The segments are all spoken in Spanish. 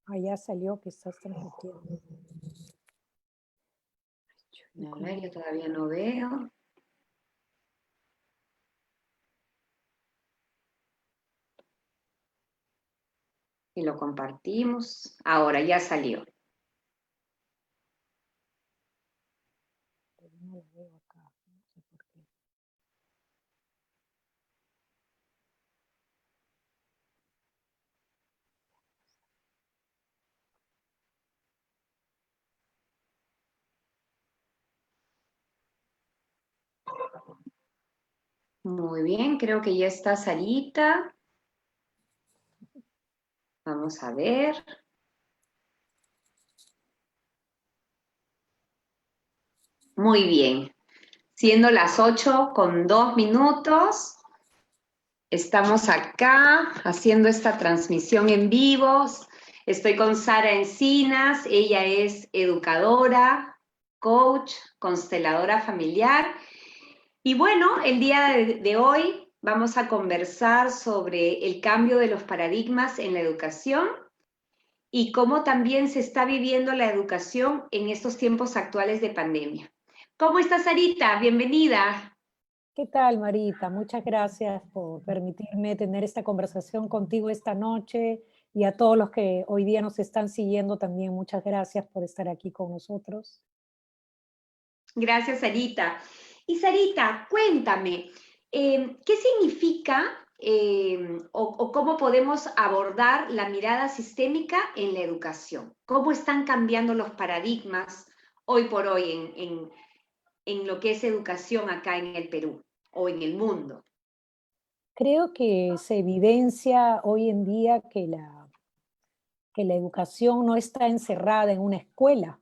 Ah, ya salió que estás transmitiendo. A ver, yo todavía no veo. Y lo compartimos. Ahora ya salió. No lo veo acá, no sé por qué. Muy bien, creo que ya está Sarita. Vamos a ver. Muy bien. Siendo las 8:02, estamos acá haciendo esta transmisión en vivo. Estoy con Sara Encinas, ella es educadora, coach, consteladora familiar. Y bueno, el día de hoy vamos a conversar sobre el cambio de los paradigmas en la educación y cómo también se está viviendo la educación en estos tiempos actuales de pandemia. ¿Cómo estás, Sarita? Bienvenida. ¿Qué tal, Marita? Muchas gracias por permitirme tener esta conversación contigo esta noche y a todos los que hoy día nos están siguiendo también. Muchas gracias por estar aquí con nosotros. Gracias, Sarita. Y Sarita, cuéntame, ¿qué significa o cómo podemos abordar la mirada sistémica en la educación? ¿Cómo están cambiando los paradigmas hoy por hoy en lo que es educación acá en el Perú o en el mundo? Creo que se evidencia hoy en día que la educación no está encerrada en una escuela,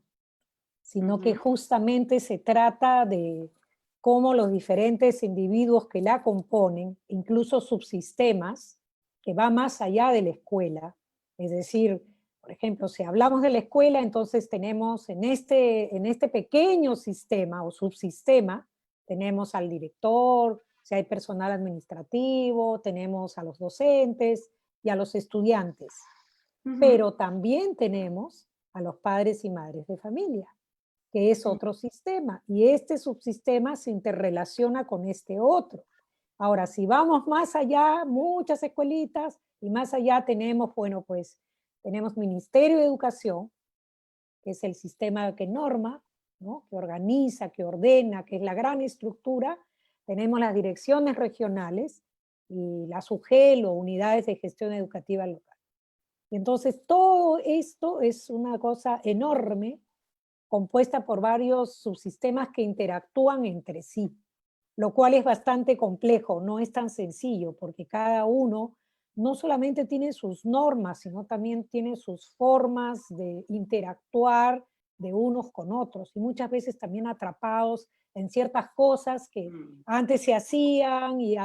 sino que Ujú. justamente se trata de cómo los diferentes individuos que la componen, incluso subsistemas, que va más allá de la escuela. Es decir, por ejemplo, si hablamos de la escuela, entonces tenemos en este pequeño sistema o subsistema, tenemos al director, si hay personal administrativo, tenemos a los docentes y a los estudiantes, Ujú. pero también tenemos a los padres y madres de familia, que es otro sistema, y este subsistema se interrelaciona con este otro. Ahora, si vamos más allá, muchas escuelitas, y más allá tenemos, bueno, pues tenemos Ministerio de Educación, que es el sistema que norma, ¿no? Que organiza, que ordena, que es la gran estructura. Tenemos las direcciones regionales y las UGEL o unidades de gestión educativa local. Y entonces todo esto es una cosa enorme compuesta por varios subsistemas que interactúan entre sí, lo cual es bastante complejo, no es tan sencillo, porque cada uno no solamente tiene sus normas, sino también tiene sus formas de interactuar de unos con otros, y muchas veces también atrapados en ciertas cosas que Mm. antes se hacían y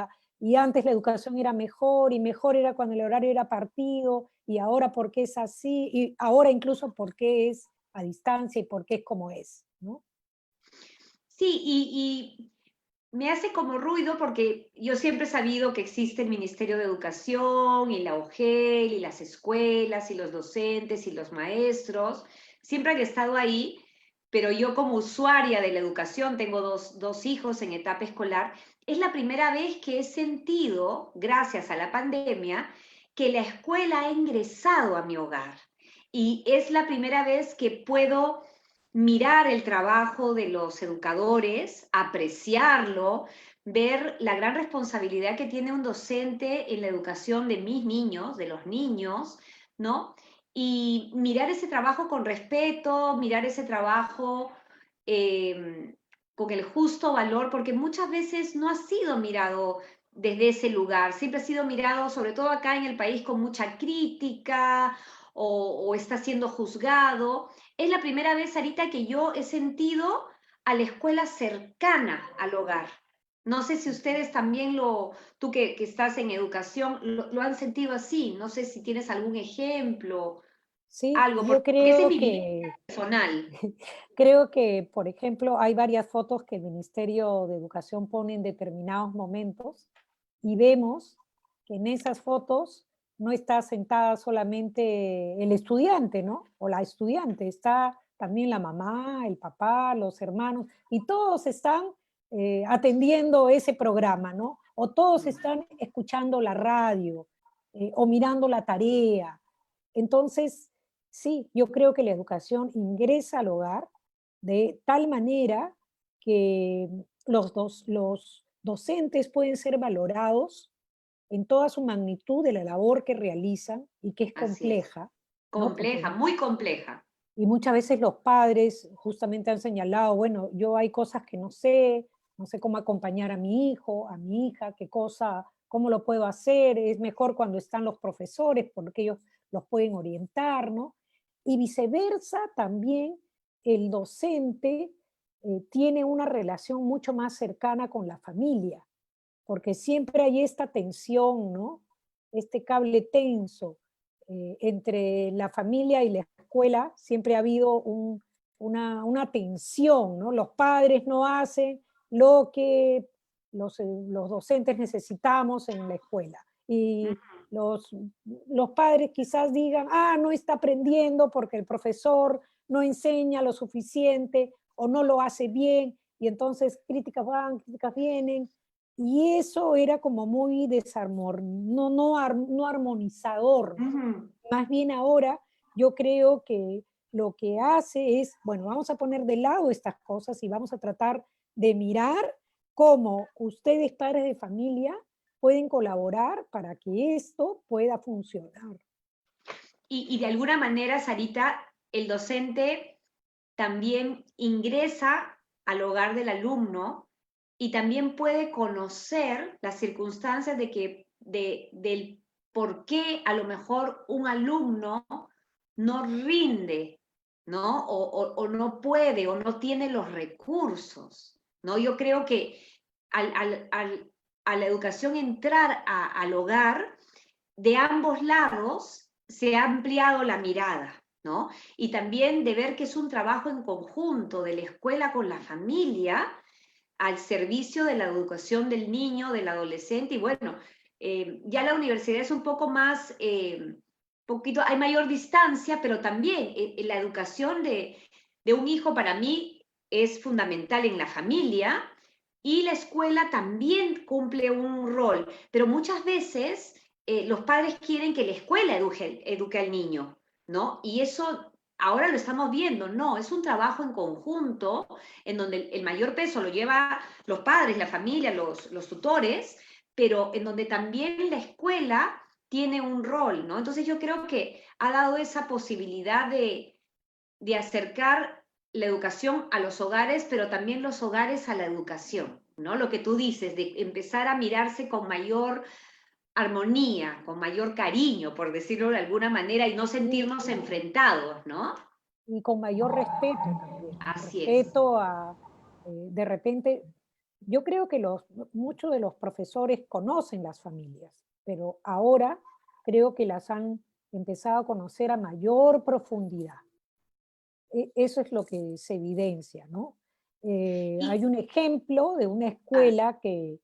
antes la educación era mejor, y mejor era cuando el horario era partido, y ahora por qué es así, y ahora incluso por qué es a distancia y por qué es como es, ¿no? Sí, y me hace como ruido porque yo siempre he sabido que existe el Ministerio de Educación y la UGEL y las escuelas y los docentes y los maestros, siempre han estado ahí, pero yo como usuaria de la educación, tengo dos hijos en etapa escolar, es la primera vez que he sentido, gracias a la pandemia, que la escuela ha ingresado a mi hogar. Y es la primera vez que puedo mirar el trabajo de los educadores, apreciarlo, ver la gran responsabilidad que tiene un docente en la educación de mis niños, de los niños, ¿no? Y mirar ese trabajo con respeto, mirar ese trabajo con el justo valor, porque muchas veces no ha sido mirado desde ese lugar, siempre ha sido mirado, sobre todo acá en el país, con mucha crítica o está siendo juzgado. Es la primera vez, Sarita, que yo he sentido a la escuela cercana al hogar. No sé si ustedes también tú que estás en educación, lo han sentido así. No sé si tienes algún ejemplo, Sí, algo, yo porque esa es creo mi vivencia que personal. creo que, por ejemplo, hay varias fotos que el Ministerio de Educación pone en determinados momentos y vemos que en esas fotos no está sentada solamente el estudiante, ¿no? O la estudiante, está también la mamá, el papá, los hermanos, y todos están atendiendo ese programa, ¿no? O todos están escuchando la radio o mirando la tarea. Entonces, sí, yo creo que la educación ingresa al hogar de tal manera que los docentes pueden ser valorados en toda su magnitud de la labor que realizan y que es Así es. compleja, ¿no? Porque, Compleja, muy compleja. y muchas veces los padres justamente han señalado, bueno, yo hay cosas que no sé, no sé cómo acompañar a mi hijo, a mi hija, qué cosa, cómo lo puedo hacer, es mejor cuando están los profesores porque ellos los pueden orientar, ¿no? Y viceversa también el docente tiene una relación mucho más cercana con la familia, porque siempre hay esta tensión, ¿no? Este cable tenso entre la familia y la escuela, siempre ha habido una tensión, ¿no? Los padres no hacen lo que los docentes necesitamos en la escuela. Y los, los padres quizás digan, ah, no está aprendiendo porque el profesor no enseña lo suficiente o no lo hace bien, y entonces críticas van, críticas vienen, y eso era como muy no armonizador. Ujú. Más bien ahora yo creo que lo que hace es, bueno, vamos a poner de lado estas cosas y vamos a tratar de mirar cómo ustedes, padres de familia, pueden colaborar para que esto pueda funcionar. Y de alguna manera, Sarita, el docente también ingresa al hogar del alumno y también puede conocer las circunstancias del por qué a lo mejor un alumno no rinde, ¿no? O no puede o no tiene los recursos, ¿no? Yo creo que a la educación entrar al hogar, de ambos lados se ha ampliado la mirada, ¿no? Y también de ver que es un trabajo en conjunto de la escuela con la familia al servicio de la educación del niño, del adolescente, y bueno, ya la universidad es un poco más, poquito, hay mayor distancia, pero también la educación de un hijo para mí es fundamental en la familia, y la escuela también cumple un rol, pero muchas veces los padres quieren que la escuela eduque al niño, ¿no? Y eso ahora lo estamos viendo, no, es un trabajo en conjunto en donde el mayor peso lo lleva los padres, la familia, los tutores, pero en donde también la escuela tiene un rol, ¿no? Entonces yo creo que ha dado esa posibilidad de acercar la educación a los hogares, pero también los hogares a la educación, ¿no? Lo que tú dices, de empezar a mirarse con mayor armonía, con mayor cariño, por decirlo de alguna manera, y no Y, sentirnos enfrentados, ¿no? y con mayor respeto también. Así es. Respeto a, de repente, yo creo que muchos de los profesores conocen las familias, pero ahora creo que las han empezado a conocer a mayor profundidad. Eso es lo que se evidencia, ¿no? Hay Y, un ejemplo de una a ver, escuela que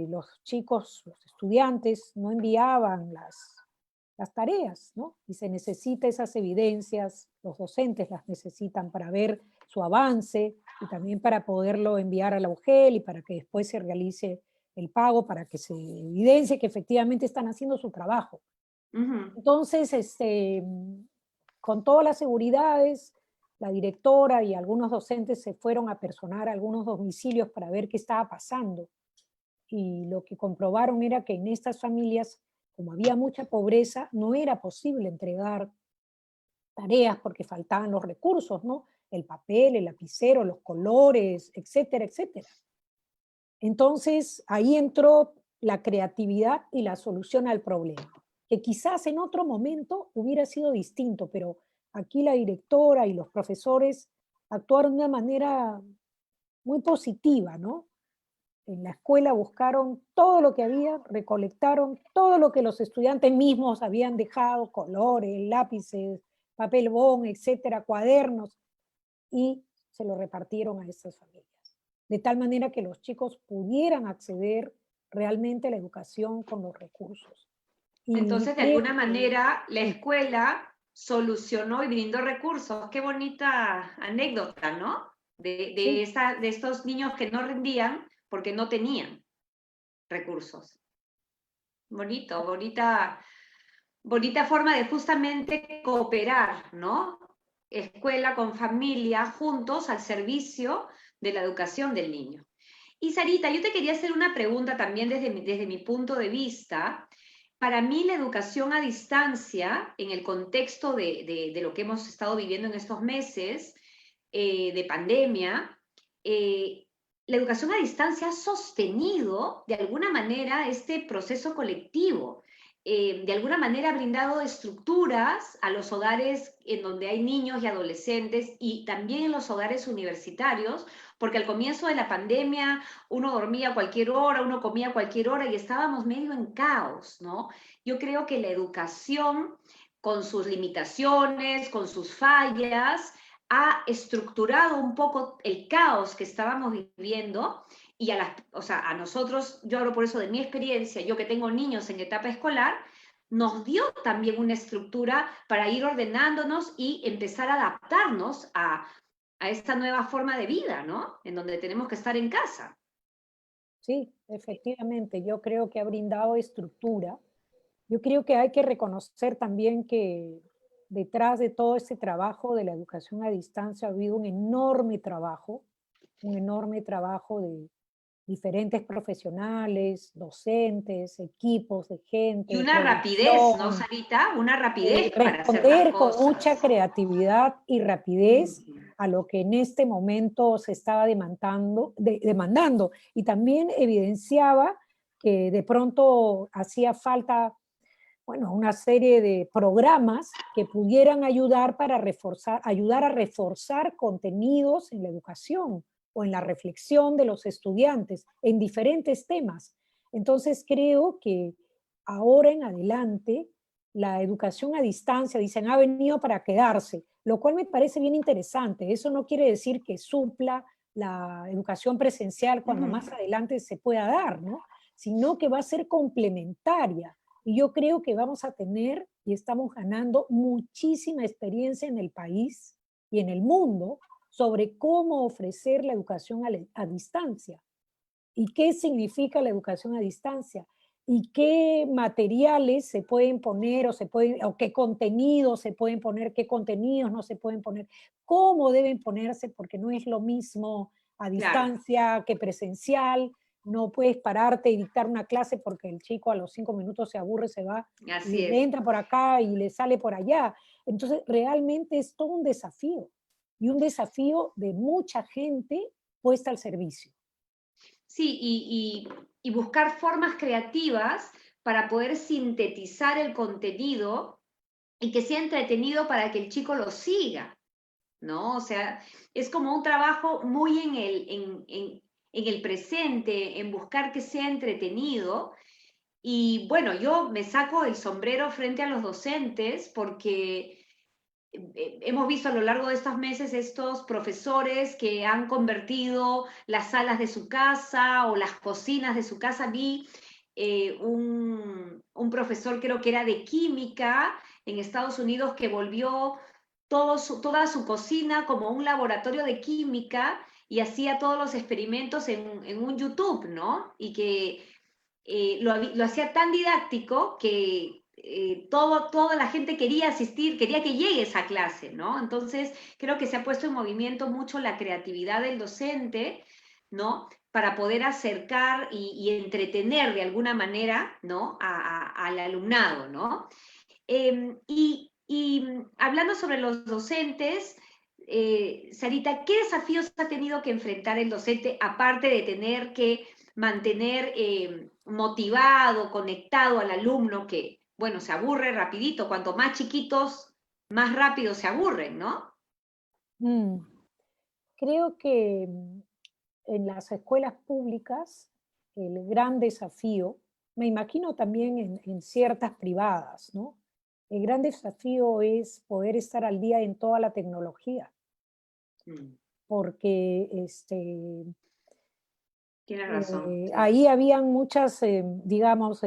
los chicos, los estudiantes, no enviaban las tareas, ¿no? Y se necesita esas evidencias, los docentes las necesitan para ver su avance y también para poderlo enviar a la UGEL y para que después se realice el pago, para que se evidencie que efectivamente están haciendo su trabajo. ujú. Entonces, con todas las seguridades, la directora y algunos docentes se fueron a personar a algunos domicilios para ver qué estaba pasando. Y lo que comprobaron era que en estas familias, como había mucha pobreza, no era posible entregar tareas porque faltaban los recursos, ¿no? El papel, el lapicero, los colores, etcétera, etcétera. Entonces, ahí entró la creatividad y la solución al problema, que quizás en otro momento hubiera sido distinto, pero aquí la directora y los profesores actuaron de una manera muy positiva, ¿no? En la escuela buscaron todo lo que había, recolectaron todo lo que los estudiantes mismos habían dejado, colores, lápices, papel bond, etcétera, cuadernos, y se lo repartieron a estas familias. De tal manera que los chicos pudieran acceder realmente a la educación con los recursos. Y Entonces, de creo alguna que manera, la sí, escuela solucionó y brindó recursos. Qué bonita anécdota, ¿no? sí, De estos niños que no rendían porque no tenían recursos. Bonito, bonita forma de justamente cooperar, ¿no? Escuela con familia, juntos al servicio de la educación del niño. Y Sarita, yo te quería hacer una pregunta también desde mi punto de vista. Para mí la educación a distancia, en el contexto de lo que hemos estado viviendo en estos meses de pandemia, eh, la educación a distancia ha sostenido de alguna manera este proceso colectivo. De alguna manera ha brindado estructuras a los hogares en donde hay niños y adolescentes y también en los hogares universitarios, porque al comienzo de la pandemia uno dormía a cualquier hora, uno comía a cualquier hora y estábamos medio en caos, ¿no? Yo creo que la educación, con sus limitaciones, con sus fallas, ha estructurado un poco el caos que estábamos viviendo y o sea, a nosotros, yo hablo por eso de mi experiencia, yo que tengo niños en etapa escolar, nos dio también una estructura para ir ordenándonos y empezar a adaptarnos a esta nueva forma de vida, ¿no? En donde tenemos que estar en casa. sí, efectivamente, yo creo que ha brindado estructura. Yo creo que hay que reconocer también que detrás de todo este trabajo de la educación a distancia ha habido un enorme trabajo de diferentes profesionales, docentes, equipos de Y gente, una rapidez, ¿no, producción, Sarita? Una rapidez para hacer las responder con mucha cosas. creatividad y rapidez Ujú. a lo que en este momento se estaba demandando. Y también evidenciaba que de pronto hacía falta, bueno, una serie de programas que pudieran ayudar a reforzar contenidos en la educación o en la reflexión de los estudiantes en diferentes temas. Entonces creo que ahora en adelante la educación a distancia, dicen, ha venido para quedarse, lo cual me parece bien interesante. Eso no quiere decir que supla la educación presencial cuando Ujú. más adelante se pueda dar, ¿no? Sino que va a ser complementaria. Y yo creo que vamos a tener y estamos ganando muchísima experiencia en el país y en el mundo sobre cómo ofrecer la educación a distancia y qué significa la educación a distancia y qué materiales se pueden poner o qué contenidos se pueden poner, qué contenidos no se pueden poner, cómo deben ponerse, porque no es lo mismo a Claro, distancia que presencial. No puedes pararte y dictar una clase porque el chico a los 5 minutos se aburre, se va y así le es. entra por acá y le sale por allá. Entonces, realmente es todo un desafío y un desafío de mucha gente puesta al servicio. Sí, y buscar formas creativas para poder sintetizar el contenido y que sea entretenido para que el chico lo siga, ¿no? O sea, es como un trabajo muy en el presente, en buscar que sea entretenido. Y bueno, yo me saco el sombrero frente a los docentes porque hemos visto a lo largo de estos meses estos profesores que han convertido las salas de su casa o las cocinas de su casa. Vi un profesor, creo que era de química en Estados Unidos, que volvió toda su cocina como un laboratorio de química y hacía todos los experimentos en un YouTube, ¿no? Y que lo hacía tan didáctico que toda la gente quería asistir, quería que llegue esa clase, ¿no? Entonces, creo que se ha puesto en movimiento mucho la creatividad del docente, ¿no? Para poder acercar y entretener de alguna manera, ¿no? Al alumnado, ¿no? Hablando sobre los docentes, Sarita, ¿qué desafíos ha tenido que enfrentar el docente, aparte de tener que mantener motivado, conectado al alumno que, bueno, se aburre rapidito? Cuanto más chiquitos, más rápido se aburren, ¿no? Mm, Creo que en las escuelas públicas el gran desafío, me imagino también en ciertas privadas, ¿no? El gran desafío es poder estar al día en toda la tecnología, Mm, porque tienes razón, sí. ahí habían muchas, digamos,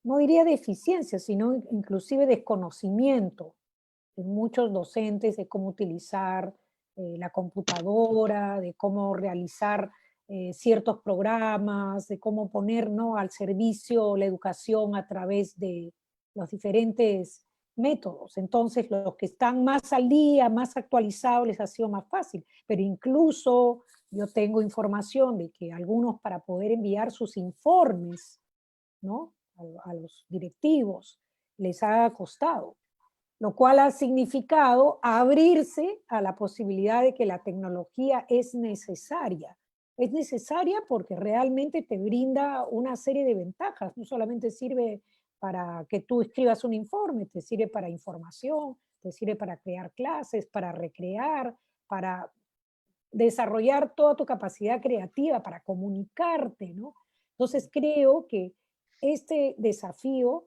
no diría deficiencia, sino inclusive desconocimiento en muchos docentes de cómo utilizar la computadora, de cómo realizar ciertos programas, de cómo poner, ¿no?, al servicio la educación a través de los diferentes métodos. Entonces, los que están más al día, más actualizados, les ha sido más fácil. Pero incluso yo tengo información de que algunos, para poder enviar sus informes, ¿no?, a los directivos, les ha costado, lo cual ha significado abrirse a la posibilidad de que la tecnología es necesaria. Es necesaria porque realmente te brinda una serie de ventajas. No solamente sirve para que tú escribas un informe, te sirve para información, te sirve para crear clases, para recrear, para desarrollar toda tu capacidad creativa, para comunicarte, ¿no? Entonces creo que este desafío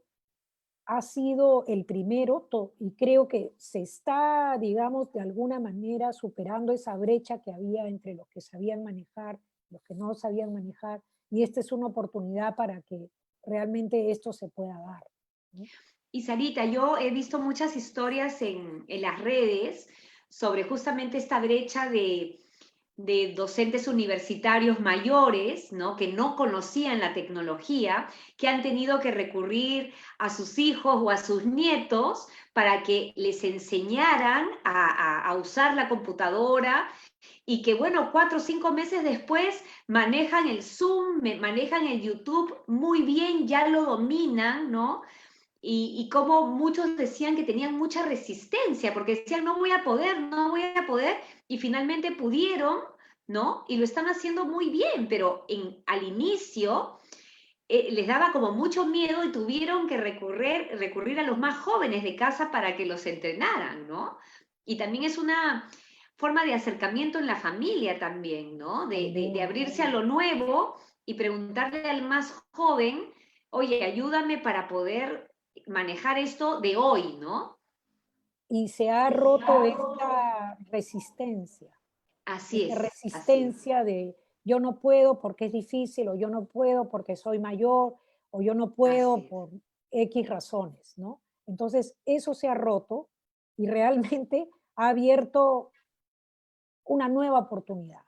ha sido el primero y creo que se está, digamos, de alguna manera superando esa brecha que había entre los que sabían manejar, los que no sabían manejar, y esta es una oportunidad para que realmente esto se pueda dar, ¿no? Y Sarita, yo he visto muchas historias en las redes sobre justamente esta brecha de docentes universitarios mayores, ¿no?, que no conocían la tecnología, que han tenido que recurrir a sus hijos o a sus nietos para que les enseñaran a usar la computadora y que, bueno, 4 o 5 meses después manejan el Zoom, manejan el YouTube muy bien, ya lo dominan, ¿no? Y como muchos decían que tenían mucha resistencia, porque decían, no voy a poder, no voy a poder, y finalmente pudieron, ¿no? Y lo están haciendo muy bien, pero al inicio les daba como mucho miedo y tuvieron que recurrir a los más jóvenes de casa para que los entrenaran, ¿no? Y también es una forma de acercamiento en la familia también, ¿no? De También. abrirse a lo nuevo y preguntarle al más joven, oye, ayúdame para poder manejar esto de hoy, ¿no? Y se ha roto esta resistencia. Así Esta es, así es, resistencia de yo no puedo porque es difícil, o yo no puedo porque soy mayor, o yo no puedo así es. por X razones, ¿no? Entonces, eso se ha roto y realmente ha abierto una nueva oportunidad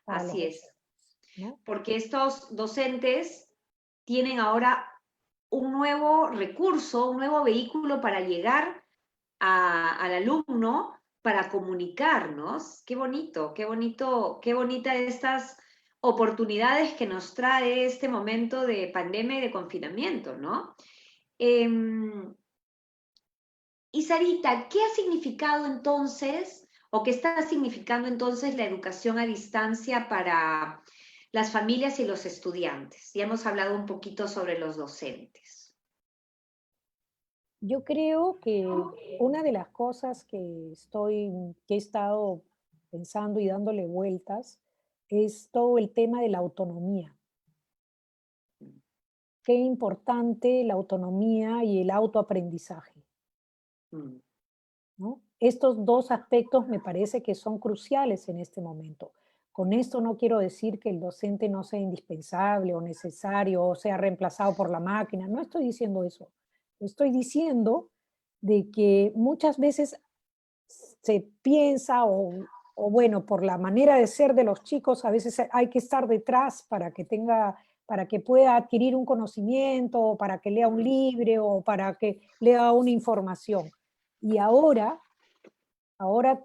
para los Así es, docentes, ¿no? porque estos docentes tienen ahora un nuevo recurso, un nuevo vehículo para llegar al alumno, para comunicarnos. Qué bonito, qué bonita estas oportunidades que nos trae este momento de pandemia y de confinamiento, ¿no? Y Sarita, ¿qué ha significado entonces o qué está significando entonces la educación a distancia para las familias y los estudiantes? Ya hemos hablado un poquito sobre los docentes. Yo creo que una de las cosas que he estado pensando y dándole vueltas es todo el tema de la autonomía. Qué importante la autonomía y el autoaprendizaje, Mm, ¿no? Estos dos aspectos me parece que son cruciales en este momento. Con esto no quiero decir que el docente no sea indispensable o necesario o sea reemplazado por la máquina, no estoy diciendo eso. Estoy diciendo de que muchas veces se piensa o bueno, por la manera de ser de los chicos, a veces hay que estar detrás para que pueda adquirir un conocimiento, o para que lea un mm. libro, o para que lea una información. Y ahora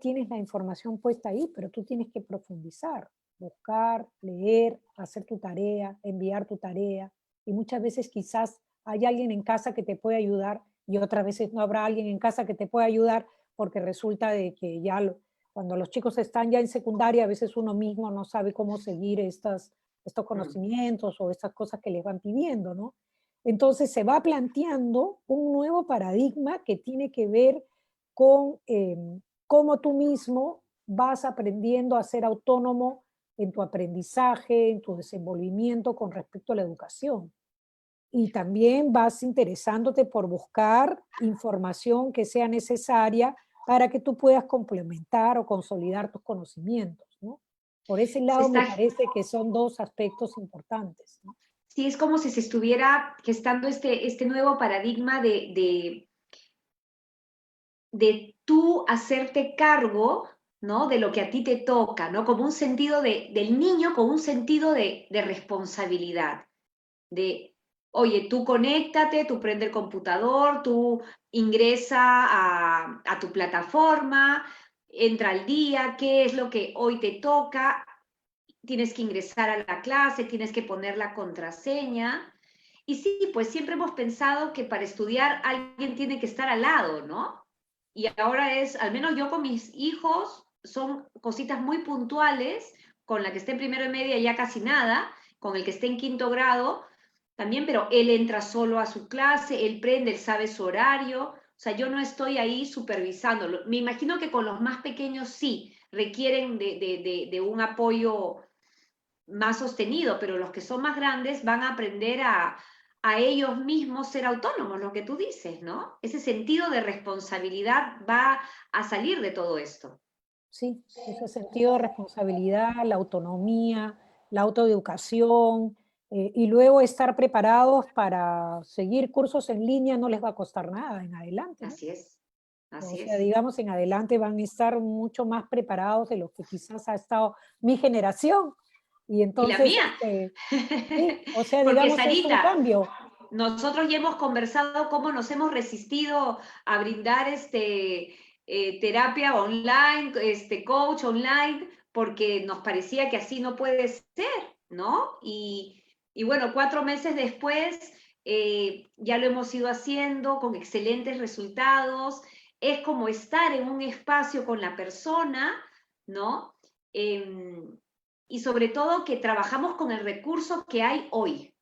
tienes la información puesta ahí, pero tú tienes que profundizar, buscar, leer, hacer tu tarea, enviar tu tarea. Y muchas veces quizás hay alguien en casa que te puede ayudar y otras veces no habrá alguien en casa que te pueda ayudar porque resulta de que cuando los chicos están ya en secundaria, a veces uno mismo no sabe cómo seguir estos Mm. conocimientos o estas cosas que les van pidiendo, ¿no? Entonces se va planteando un nuevo paradigma que tiene que ver con cómo tú mismo vas aprendiendo a ser autónomo en tu aprendizaje, en tu desenvolvimiento con respecto a la educación. Y también vas interesándote por buscar información que sea necesaria para que tú puedas complementar o consolidar tus conocimientos, ¿no? Por ese Se lado me está parece que son dos aspectos importantes, ¿no? Sí, es como si se estuviera gestando este nuevo paradigma de tú hacerte cargo, ¿no? De lo que a ti te toca, ¿no? Como un sentido del niño, con un sentido de responsabilidad, de, oye, tú conéctate, tú prende el computador, tú ingresa a tu plataforma, entra al día, qué es lo que hoy te toca, tienes que ingresar a la clase, tienes que poner la contraseña. Y sí, pues siempre hemos pensado que para estudiar alguien tiene que estar al lado, ¿no? Y ahora es, al menos yo con mis hijos, son cositas muy puntuales, con la que esté en primero y media ya casi nada, con el que esté en quinto grado también, pero él entra solo a su clase, él prende, él sabe su horario, o sea, yo no estoy ahí supervisando. Me imagino que con los más pequeños sí, requieren de un apoyo más sostenido, pero los que son más grandes van a aprender a ellos mismos ser autónomos, lo que tú dices, ¿no? Ese sentido de responsabilidad va a salir de todo esto. Sí, ese sentido de responsabilidad, la autonomía, la autoeducación, y luego estar preparados para seguir cursos en línea no les va a costar nada en adelante, ¿no? Así es, O así sea, es. digamos, en adelante van a estar mucho más preparados de lo que quizás ha estado mi generación. Y Y la entonces, mía, sí, o sea, porque digamos, es un Sarita, cambio. nosotros ya hemos conversado cómo nos hemos resistido a brindar terapia online, coach online, porque nos parecía que así no puede ser, ¿no? Y bueno, 4 meses después ya lo hemos ido haciendo con excelentes resultados. Es como estar en un espacio con la persona, ¿no? Em, y sobre todo que trabajamos con el recurso que hay hoy,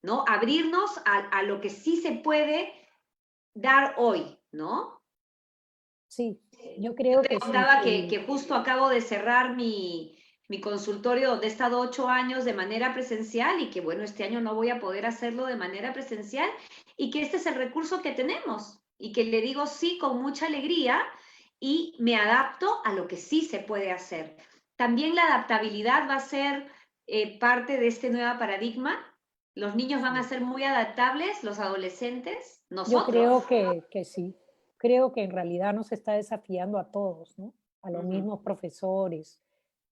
¿no? Abrirnos a lo que sí se puede dar hoy, ¿no? Sí, yo Yo creo te que sí, contaba que justo acabo de cerrar mi consultorio donde he estado 8 años de manera presencial y que bueno, este año no voy a poder hacerlo de manera presencial y que este es el recurso que tenemos y que le digo sí con mucha alegría y me adapto a lo que sí se puede hacer. También la adaptabilidad va a ser parte de este nuevo paradigma. Los niños van a sí. ser muy adaptables, los adolescentes, Yo nosotros. creo que sí. Creo que en realidad nos está desafiando a todos, ¿no? A los Ujú. mismos profesores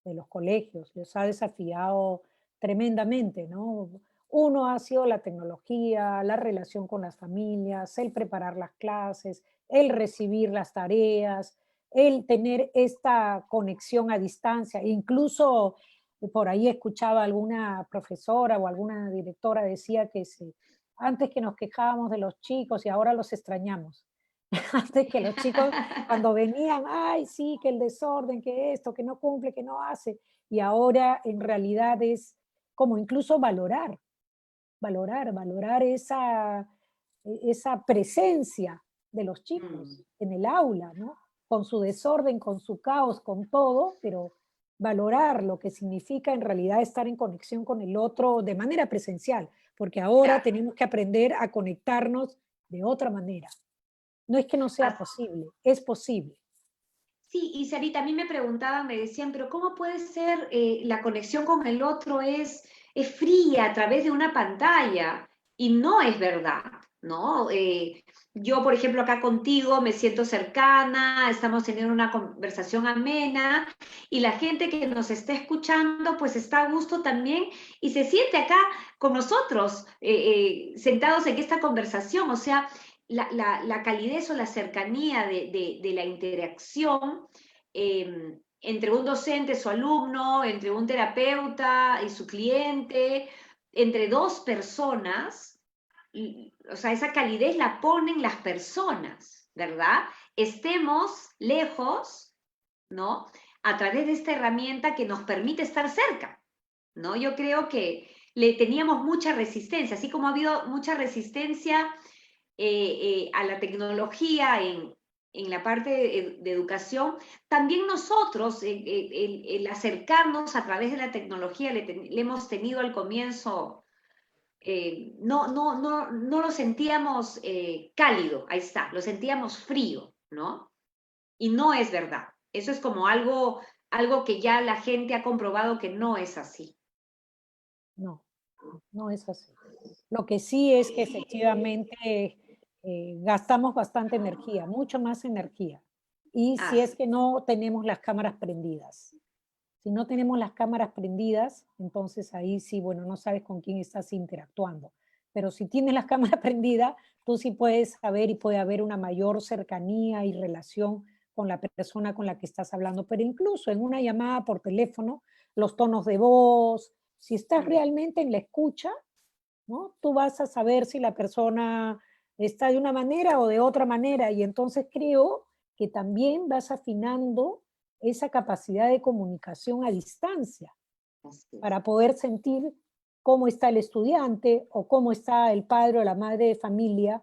de los colegios, los ha desafiado tremendamente, ¿no? Uno ha sido la tecnología, la relación con las familias, el preparar las clases, el recibir las tareas, el tener esta conexión a distancia. Incluso por ahí escuchaba alguna profesora o alguna directora decía que antes que nos quejábamos de los chicos y ahora los extrañamos. Antes que los chicos cuando venían, ay, sí, que el desorden, que esto, que no cumple, que no hace. Y ahora en realidad es como incluso valorar esa presencia de los Mm. chicos en el aula, ¿no? Con su desorden, con su caos, con todo, pero valorar lo que significa en realidad estar en conexión con el otro de manera presencial, porque ahora Claro. tenemos que aprender a conectarnos de otra manera. No es que no sea As- posible, es posible. Sí, y Sarita, a mí me preguntaban, me decían, pero ¿cómo puede ser la conexión con el otro es fría a través de una pantalla? Y no es verdad, ¿no? Yo, por ejemplo, acá contigo me siento cercana, estamos teniendo una conversación amena y la gente que nos está escuchando pues está a gusto también y se siente acá con nosotros, sentados en esta conversación. O sea, la calidez o la cercanía de la interacción entre un docente, su alumno, entre un terapeuta y su cliente, entre dos personas, o sea, esa calidez la ponen las personas, ¿verdad? Estemos lejos, ¿no? A través de esta herramienta que nos permite estar cerca, ¿no? Yo creo que le teníamos mucha resistencia, así como ha habido mucha resistencia a la tecnología en la parte de educación, también nosotros, el acercarnos a través de la tecnología, le hemos tenido al comienzo, no lo sentíamos cálido, ahí está, lo sentíamos frío, ¿no? Y no es verdad. Eso es como algo que ya la gente ha comprobado que no es así. No. no es así. Lo que sí es que efectivamente gastamos bastante energía, mucho más energía. Y si es Así, que no tenemos las cámaras prendidas. Si no tenemos las cámaras prendidas, entonces ahí sí, bueno, no sabes con quién estás interactuando. Pero si tienes las cámaras prendidas, tú sí puedes saber y puede haber una mayor cercanía y relación con la persona con la que estás hablando. Pero incluso en una llamada por teléfono, los tonos de voz, si estás mm, realmente en la escucha, ¿no? Tú vas a saber si la persona está de una manera o de otra manera y entonces creo que también vas afinando esa capacidad de comunicación a distancia así es. para poder sentir cómo está el estudiante o cómo está el padre o la madre de familia,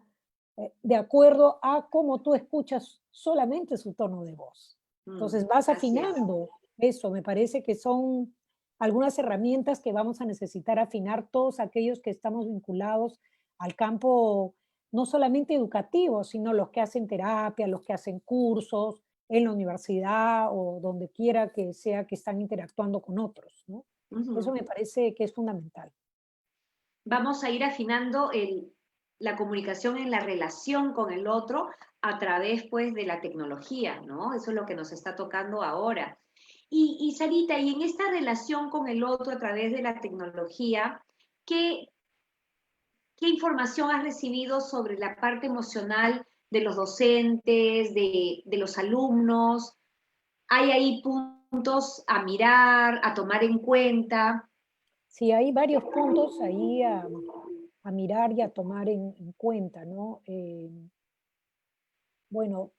de acuerdo a cómo tú escuchas solamente su tono de voz. Entonces vas Así es. afinando eso, me parece que son algunas herramientas que vamos a necesitar afinar todos aquellos que estamos vinculados al campo no solamente educativo, sino los que hacen terapia, los que hacen cursos en la universidad o donde quiera que sea que están interactuando con otros, ¿no? Eso Ujú. me parece que es fundamental. Vamos a ir afinando la comunicación en la relación con el otro a través, pues, de la tecnología, ¿no? Eso es lo que nos está tocando ahora. Y Sarita, y en esta relación con el otro a través de la tecnología, ¿qué, qué información has recibido sobre la parte emocional de los docentes, de los alumnos? ¿Hay ahí puntos a mirar, a tomar en cuenta? Sí, hay varios puntos ahí a mirar y a tomar en cuenta, ¿no? Bueno,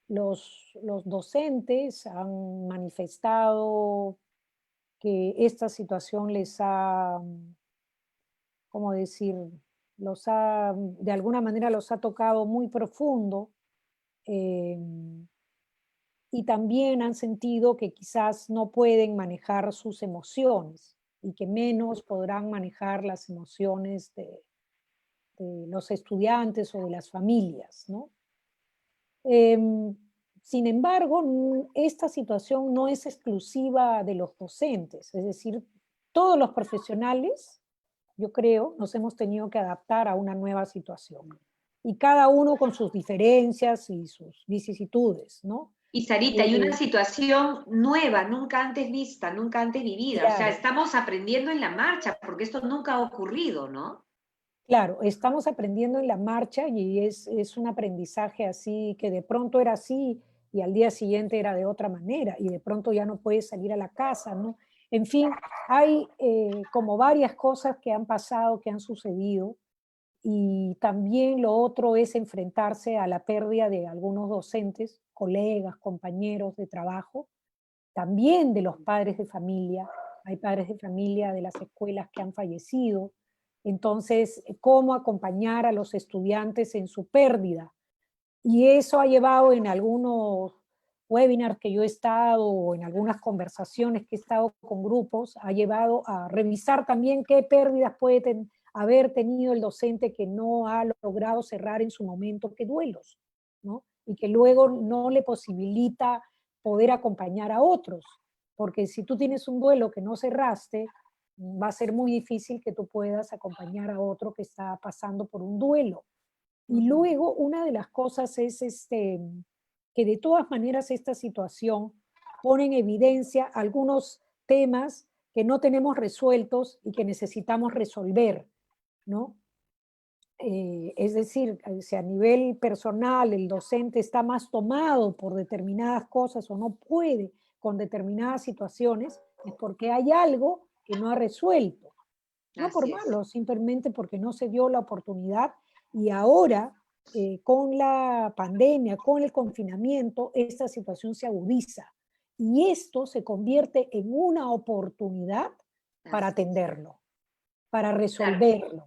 los docentes han manifestado que esta situación les ha, ¿cómo decir? Los ha, de alguna manera los ha tocado muy profundo. em, y también han sentido que quizás no pueden manejar sus emociones y que menos podrán manejar las emociones de los estudiantes o de las familias, ¿no? Em, Sin embargo, esta situación no es exclusiva de los docentes, es decir, todos los profesionales, yo creo, nos hemos tenido que adaptar a una nueva situación y cada uno con sus diferencias y sus vicisitudes, ¿no? Y Sarita, hay una Eh, situación nueva, nunca antes vista, nunca antes vivida. O sea, claro, estamos aprendiendo en la marcha, porque esto nunca ha ocurrido, ¿no? claro, estamos aprendiendo en la marcha y es un aprendizaje así que de pronto era así y al día siguiente era de otra manera y de pronto ya no puedes salir a la casa, ¿no? En fin, hay como varias cosas que han pasado, que han sucedido y también lo otro es enfrentarse a la pérdida de algunos docentes, colegas, compañeros de trabajo, también de los padres de familia. Hay padres de familia de las escuelas que han fallecido. Entonces, cómo acompañar a los estudiantes en su pérdida. Y eso ha llevado en algunos webinars que yo he estado o en algunas conversaciones que he estado con grupos, ha llevado a revisar también qué pérdidas puede haber tenido el docente que no ha logrado cerrar en su momento, qué duelos, ¿no? Y que luego no le posibilita poder acompañar a otros, porque si tú tienes un duelo que no cerraste, va a ser muy difícil que tú puedas acompañar a otro que está pasando por un duelo. Y Ujú. luego una de las cosas es que de todas maneras esta situación pone en evidencia algunos temas que no tenemos resueltos y que necesitamos resolver, ¿no? Es decir, si a nivel personal el docente está más tomado por determinadas cosas o no puede con determinadas situaciones, es porque hay algo que no ha resuelto, no por Así es. malo, simplemente porque no se dio la oportunidad y ahora con la pandemia, con el confinamiento, esta situación se agudiza y esto se convierte en una oportunidad para Así es. atenderlo, para Claro. resolverlo,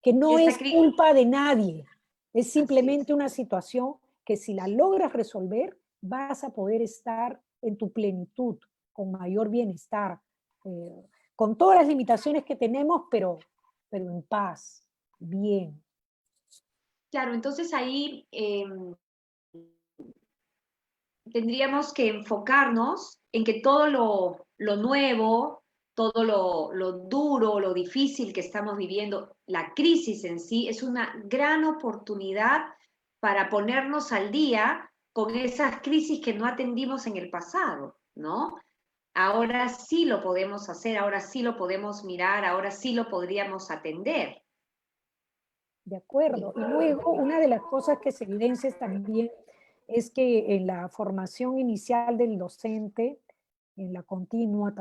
que Y no esta es crisis, culpa de nadie, es así es. simplemente una situación que si la logras resolver, vas a poder estar en tu plenitud, con mayor bienestar, eh, con todas las limitaciones que tenemos, pero en paz, bien. Claro, entonces ahí tendríamos que enfocarnos en que todo lo nuevo, todo lo duro, lo difícil que estamos viviendo, la crisis en sí es una gran oportunidad para ponernos al día con esas crisis que no atendimos en el pasado, ¿no? Ahora sí lo podemos hacer, ahora sí lo podemos mirar, ahora sí lo podríamos atender. De acuerdo. Y luego, una de las cosas que se evidencia también es que en la formación inicial del docente, en la continua,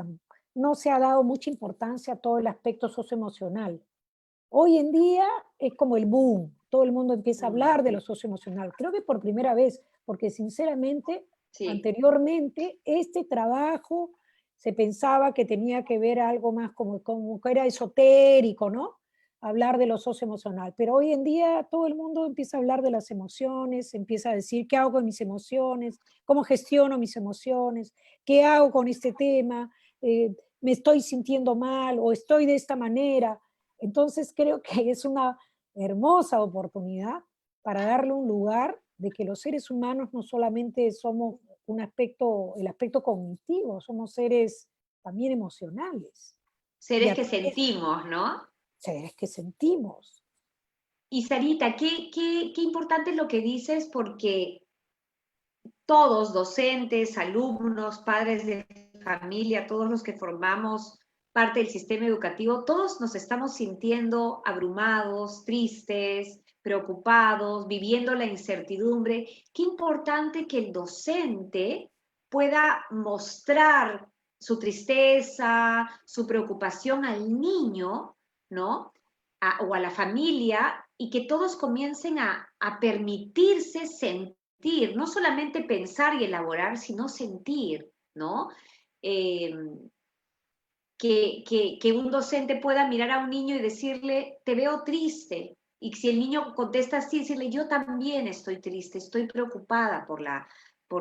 no se ha dado mucha importancia a todo el aspecto socioemocional. Hoy en día es como el boom, todo el mundo empieza a hablar de lo socioemocional. Creo que por primera vez, porque sinceramente, Sí. anteriormente este trabajo se pensaba que tenía que ver algo más como que era esotérico, ¿no? Hablar de lo socioemocional. Pero hoy en día todo el mundo empieza a hablar de las emociones, empieza a decir qué hago con mis emociones, cómo gestiono mis emociones, qué hago con este tema, me estoy sintiendo mal o estoy de esta manera. Entonces creo que es una hermosa oportunidad para darle un lugar de que los seres humanos no solamente somos un aspecto, el aspecto cognitivo, somos seres también emocionales y Seres a que través sentimos, ¿no? seres que sentimos. Y Sarita, qué importante es lo que dices porque todos, docentes, alumnos, padres de familia, todos los que formamos parte del sistema educativo, todos nos estamos sintiendo abrumados, tristes, preocupados, viviendo la incertidumbre. Qué importante que el docente pueda mostrar su tristeza, su preocupación al niño, ¿no? O a la familia, y que todos comiencen a permitirse sentir, no solamente pensar y elaborar, sino sentir, ¿no? Eh, que un docente pueda mirar a un niño y decirle, te veo triste. Y si el niño contesta así, decirle, yo también estoy triste, estoy preocupada por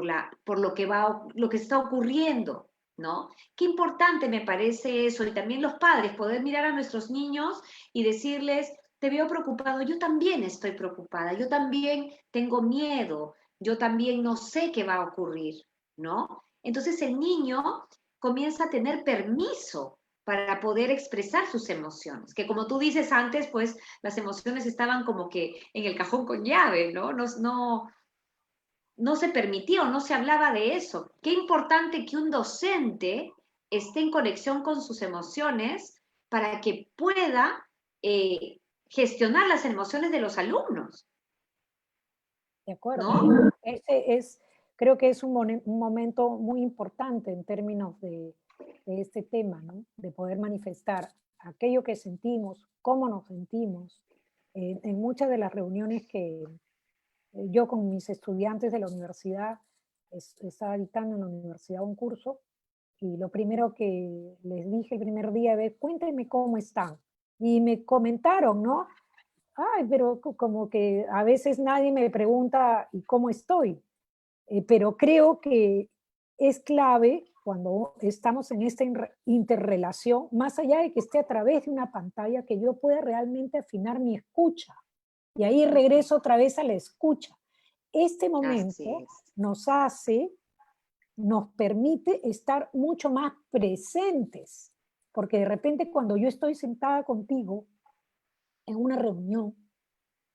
lo que está ocurriendo, ¿no? Qué importante me parece eso. Y también los padres, poder mirar a nuestros niños y decirles, te veo preocupado, yo también estoy preocupada, yo también tengo miedo, yo también no sé qué va a ocurrir, ¿no? Entonces el niño comienza a tener permiso para poder expresar sus emociones, que como tú dices antes, pues las emociones estaban como que en el cajón con llave, ¿no? No se permitió, no se hablaba de eso. Qué importante que un docente esté en conexión con sus emociones para que pueda gestionar las emociones de los alumnos, De acuerdo. ¿no? Ese es, creo que es un momento muy importante en términos de este tema, ¿no? De poder manifestar aquello que sentimos, cómo nos sentimos. En muchas de las reuniones que yo con mis estudiantes de la universidad, estaba dictando en la universidad un curso, y lo primero que les dije el primer día, a ver, cuéntenme cómo están. Y me comentaron, ¿no? Ay, pero como que a veces nadie me pregunta, ¿y cómo estoy? Pero creo que es clave cuando estamos en esta interrelación, más allá de que esté a través de una pantalla, que yo pueda realmente afinar mi escucha. Y ahí regreso otra vez a la escucha. Este Así momento es. nos permite estar mucho más presentes, porque de repente cuando yo estoy sentada contigo en una reunión,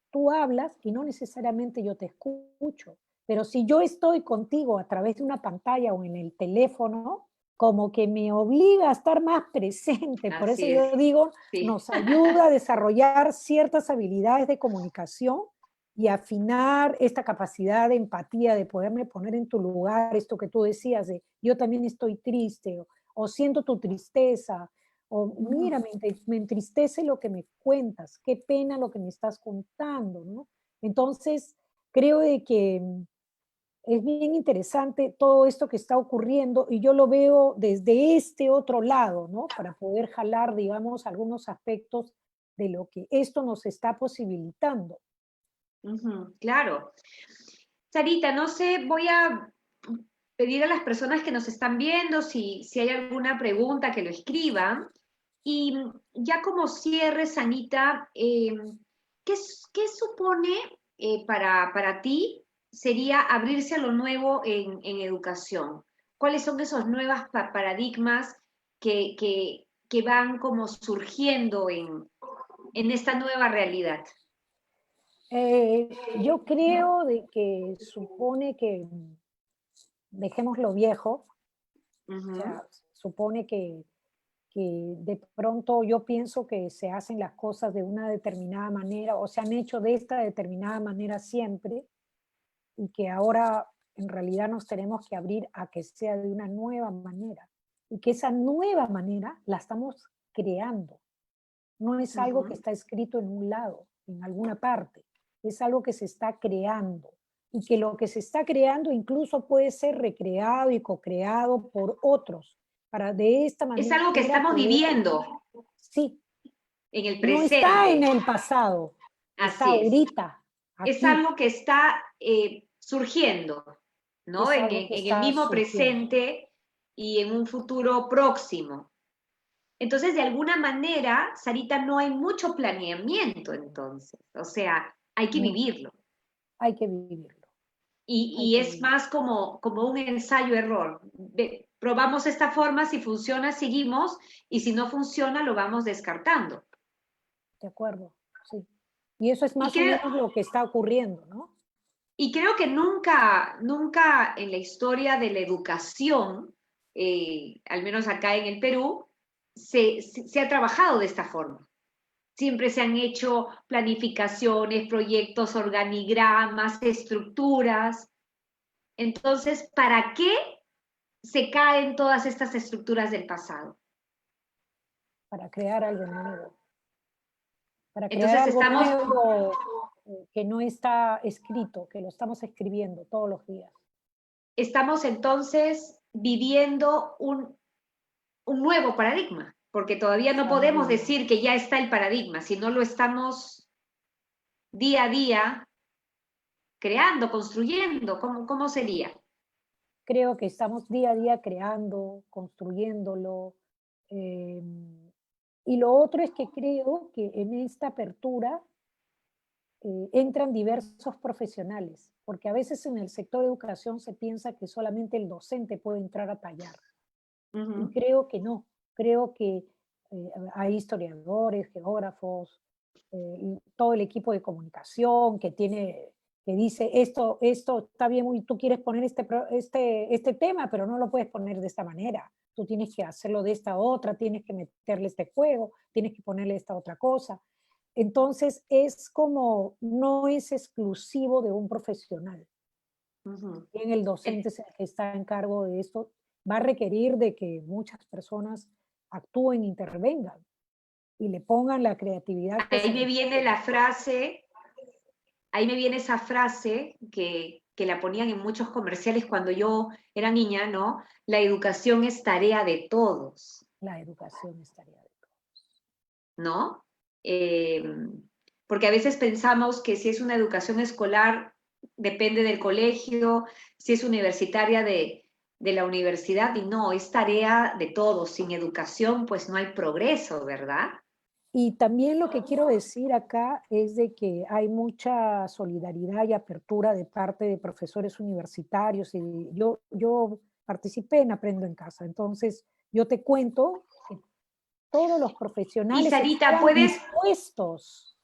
tú hablas y no necesariamente yo te escucho, pero si yo estoy contigo a través de una pantalla o en el teléfono, como que me obliga a estar más presente. Por eso Así es, yo digo, sí. nos ayuda a desarrollar ciertas habilidades de comunicación y afinar esta capacidad de empatía, de poderme poner en tu lugar, esto que tú decías, de yo también estoy triste o siento tu tristeza, o mira, me entristece lo que me cuentas, qué pena lo que me estás contando, ¿no? Entonces, creo de que es bien interesante todo esto que está ocurriendo y yo lo veo desde este otro lado, ¿no? Para poder jalar, digamos, algunos aspectos de lo que esto nos está posibilitando. Claro. Sarita, no sé, voy a pedir a las personas que nos están viendo si hay alguna pregunta que lo escriban. Y ya como cierre, Sanita, ¿qué supone para ti sería abrirse a lo nuevo en educación? ¿Cuáles son esos nuevos paradigmas que que van como surgiendo en esta nueva realidad? Yo creo de que supone que dejemos lo viejo, o Ujú, sea, supone que de pronto yo pienso que se hacen las cosas de una determinada manera o se han hecho de esta determinada manera siempre y que ahora en realidad nos tenemos que abrir a que sea de una nueva manera y que esa nueva manera la estamos creando. No es algo que ujú. está escrito en un lado, en alguna parte, es algo que se está creando y que lo que se está creando incluso puede ser recreado y co-creado por otros para de esta Es algo que manera estamos poder, viviendo sí, en el no está en presente. el pasado, está Así es. ahorita, Es aquí, algo que está surgiendo, ¿no? es algo que En el está mismo surgiendo. presente y en un futuro próximo. Entonces, de alguna manera, Sarita, no hay mucho planeamiento entonces. O sea, hay que No, vivirlo. hay que vivirlo, hay Y que es vivirlo. más como un ensayo-error. Probamos esta forma, si funciona, seguimos, y si no funciona, lo vamos descartando. De acuerdo, sí. Y eso es Y más o creo, menos lo que está ocurriendo, ¿no? y creo que nunca en la historia de la educación, al menos acá en el Perú, se ha trabajado de esta forma. Siempre se han hecho planificaciones, proyectos, organigramas, estructuras. Entonces, ¿para qué se caen todas estas estructuras del pasado? Para crear algo nuevo. Para crear Entonces, algo nuevo que no está escrito, que lo estamos escribiendo todos los días. estamos entonces viviendo un nuevo paradigma, porque todavía no Estamos podemos viviendo. decir que ya está el paradigma, sino lo estamos día a día creando, construyendo. ¿Cómo sería? Creo que estamos día a día creando, construyéndolo. eh, y lo otro es que creo que en esta apertura entran diversos profesionales, porque a veces en el sector de educación se piensa que solamente el docente puede entrar a tallar. Y Ujú. creo que no, creo que hay historiadores, geógrafos, y todo el equipo de comunicación que dice esto está bien y tú quieres poner este tema, pero no lo puedes poner de esta manera. Tú tienes que hacerlo de esta otra, tienes que meterle este juego, tienes que ponerle esta otra cosa. Entonces es como, no es exclusivo de un profesional. Ujú. Bien, el Eh, docente es el que está en cargo de esto, va a requerir de que muchas personas actúen, intervengan y le pongan la creatividad que Ahí se me viene requiere. la frase, ahí me viene esa frase que la ponían en muchos comerciales cuando yo era niña, ¿no? La educación es tarea de todos, La educación estaría de todo. ¿no? Eh, Porque a veces pensamos que si es una educación escolar, depende del colegio, si es universitaria de la universidad, y no, es tarea de todos. Sin educación, pues no hay progreso, ¿verdad? Y también lo que quiero decir acá es de que hay mucha solidaridad y apertura de parte de profesores universitarios y yo participé en Aprendo en Casa, entonces yo te cuento que todos los Y profesionales Sarita, estaban ¿puedes dispuestos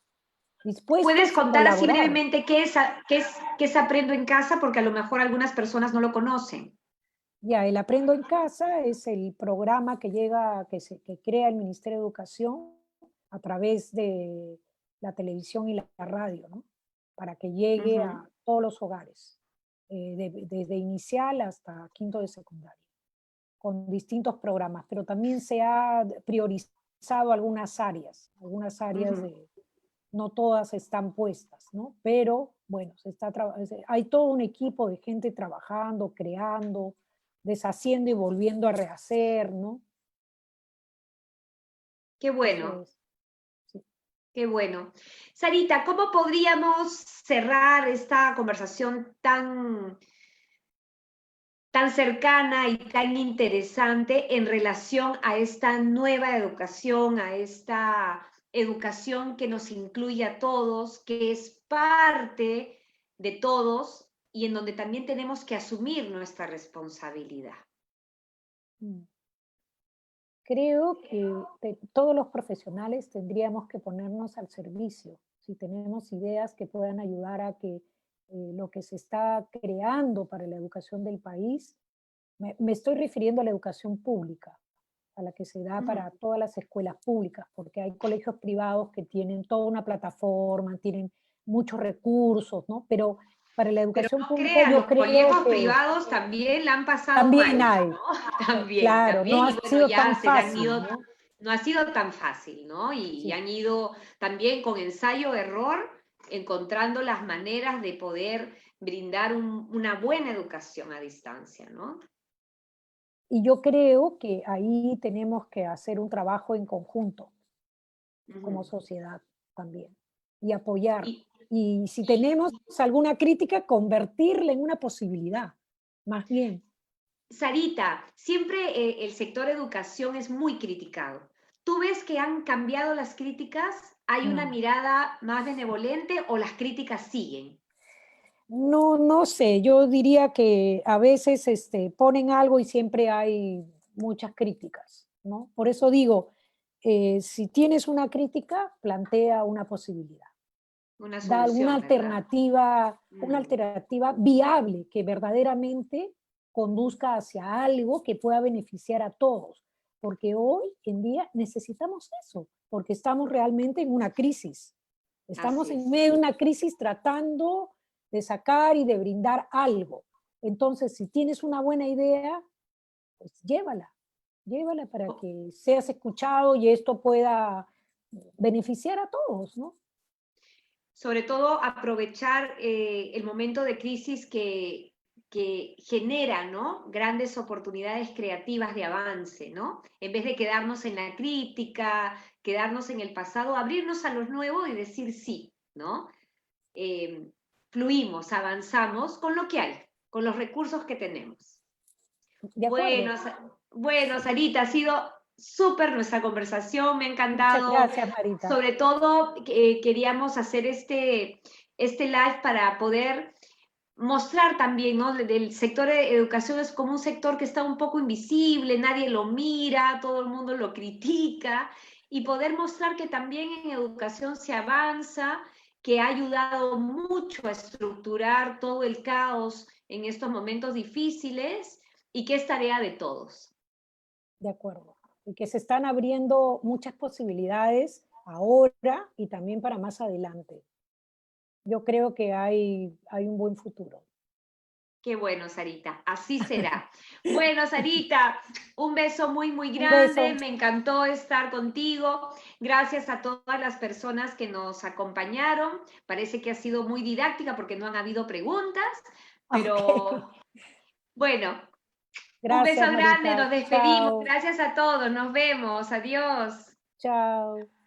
a contar así colaborar. brevemente qué es Aprendo en Casa? Porque a lo mejor algunas personas no lo conocen. Ya, el Aprendo en Casa es el programa que llega, que crea el Ministerio de Educación a través de la televisión y la radio, ¿no? Para que llegue Ujú. a todos los hogares, desde inicial hasta quinto de secundaria, con distintos programas, pero también se ha priorizado algunas áreas Ujú. de, no todas están puestas, ¿no? Pero bueno, hay todo un equipo de gente trabajando, creando, deshaciendo y volviendo a rehacer, ¿no? Qué Eso bueno, es. Sí. qué bueno. Sarita, ¿cómo podríamos cerrar esta conversación tan cercana y tan interesante en relación a esta nueva educación, a esta educación que nos incluye a todos, que es parte de todos y en donde también tenemos que asumir nuestra responsabilidad? Mm. Creo que todos los profesionales tendríamos que ponernos al servicio. Si tenemos ideas que puedan ayudar a que lo que se está creando para la educación del país, me estoy refiriendo a la educación pública, a la que se da Ujú. para todas las escuelas públicas, porque hay colegios privados que tienen toda una plataforma, tienen muchos recursos, ¿no? Pero para la Pero educación no pública creas, yo los creo colegios que privados también la han pasado también mal, hay, ¿no? También, claro, no también, ha y bueno, sido ya tan se han fácil, ido, ¿no? no ha sido tan fácil, ¿no? Y Sí. han ido también con ensayo-error, encontrando las maneras de poder brindar una buena educación a distancia, ¿no? Y yo creo que ahí tenemos que hacer un trabajo en conjunto como Ujú. sociedad también y apoyar. Y, Y si y tenemos alguna crítica, convertirla en una posibilidad, más bien. Sarita, siempre el sector educación es muy criticado. ¿Tú ves que han cambiado las críticas? ¿Hay una No, mirada más benevolente o las críticas siguen? no, no sé, yo diría que a veces ponen algo y siempre hay muchas críticas, ¿no? Por eso digo, si tienes una crítica, plantea una posibilidad. Una Da solución, ¿verdad? una Mm, alternativa viable que verdaderamente conduzca hacia algo que pueda beneficiar a todos, porque hoy en día necesitamos eso, porque estamos realmente en una crisis. Estamos así en es. medio de una crisis tratando de sacar y de brindar algo. Entonces, si tienes una buena idea, pues llévala, llévala para O- que seas escuchado y esto pueda beneficiar a todos, ¿no? Sobre todo aprovechar el momento de crisis que genera, ¿no? Grandes oportunidades creativas de avance, ¿no? En vez de quedarnos en la crítica, quedarnos en el pasado, abrirnos a lo nuevo y decir sí, ¿no? eh, Fluimos, avanzamos con lo que hay, con los recursos que tenemos. De acuerdo. Bueno, bueno, Sarita, ha sido súper nuestra conversación, me ha Muchas encantado. gracias, Marita. Sobre todo, queríamos hacer este live para poder mostrar también, ¿no? Del sector de educación es como un sector que está un poco invisible, nadie lo mira, todo el mundo lo critica, y poder mostrar que también en educación se avanza, que ha ayudado mucho a estructurar todo el caos en estos momentos difíciles y que es tarea de todos. De acuerdo. Y que se están abriendo muchas posibilidades ahora y también para más adelante. Yo creo que hay un buen futuro. Qué bueno, Sarita, así será. Bueno, Sarita, un beso muy, muy Un grande. beso. Me encantó estar contigo. Gracias a todas las personas que nos acompañaron. Parece que ha sido muy didáctica porque no han habido preguntas, Ok. pero bueno, un beso Gracias, grande. Marita. Nos despedimos. Chao. Gracias a todos. Nos vemos. Adiós. Chao.